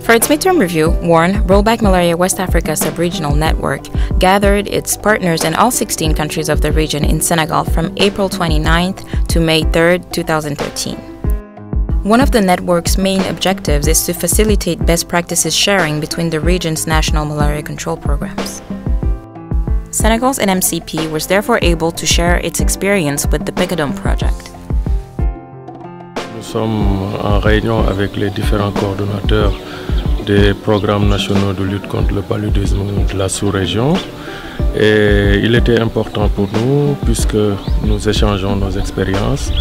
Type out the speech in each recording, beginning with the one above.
For its midterm review, WARN, Rollback Malaria West Africa Sub-Regional Network, gathered its partners in all 16 countries of the region in Senegal from April 29th to May 3rd, 2013. One of the network's main objectives is to facilitate best practices sharing between the region's national malaria control programs. Senegal's NMCP was therefore able to share its experience with the PECADOM project. Nous sommes en réunion avec les différents coordonnateurs des programmes nationaux de lutte contre le paludisme de la sous-région. Et il était important pour nous, puisque nous échangeons nos expériences,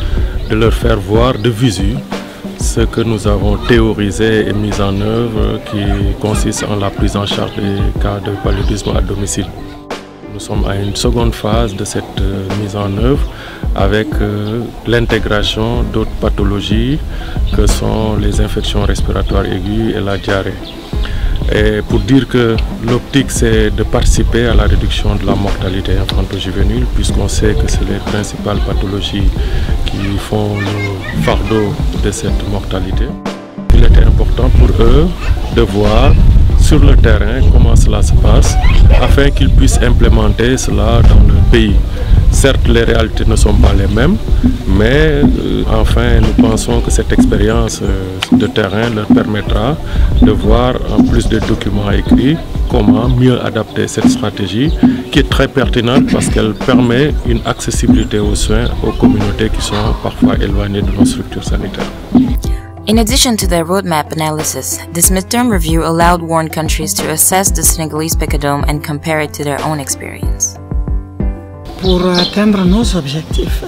de leur faire voir de visu ce que nous avons théorisé et mis en œuvre, qui consiste en la prise en charge des cas de paludisme à domicile. Nous sommes à une seconde phase de cette mise en œuvre avec l'intégration d'autres pathologies que sont les infections respiratoires aiguës et la diarrhée. Et pour dire que l'optique, c'est de participer à la réduction de la mortalité infanto-juvénile, puisqu'on sait que c'est les principales pathologies qui font le fardeau de cette mortalité. Il était important pour eux de voir sur le terrain comment cela se passe, afin qu'ils puissent implémenter cela dans le pays. Certes, les réalités ne sont pas les mêmes, mais enfin, nous pensons que cette expérience de terrain leur permettra de voir, en plus des documents écrits, comment mieux adapter cette stratégie, qui est très pertinente parce qu'elle permet une accessibilité aux soins aux communautés qui sont parfois éloignées de nos structures sanitaires. In addition to their roadmap analysis, this midterm review allowed WARN countries to assess the Senegalese PECADOM and compare it to their own experience. Pour atteindre nos objectifs,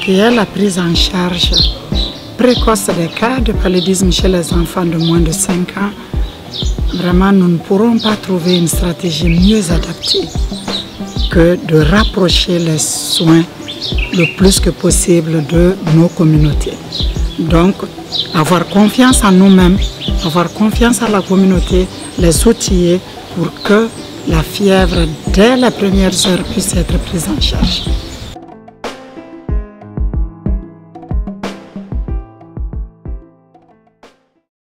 qui est la prise en charge précoce des cas de paludisme chez les enfants de moins de 5 ans, vraiment nous ne pourrons pas trouver une stratégie mieux adaptée que de rapprocher les soins le plus que possible de nos communautés. Donc, avoir confiance en nous-mêmes, avoir confiance en la communauté, les outiller pour que la fièvre, dès les premières heures, puisse être prise en charge.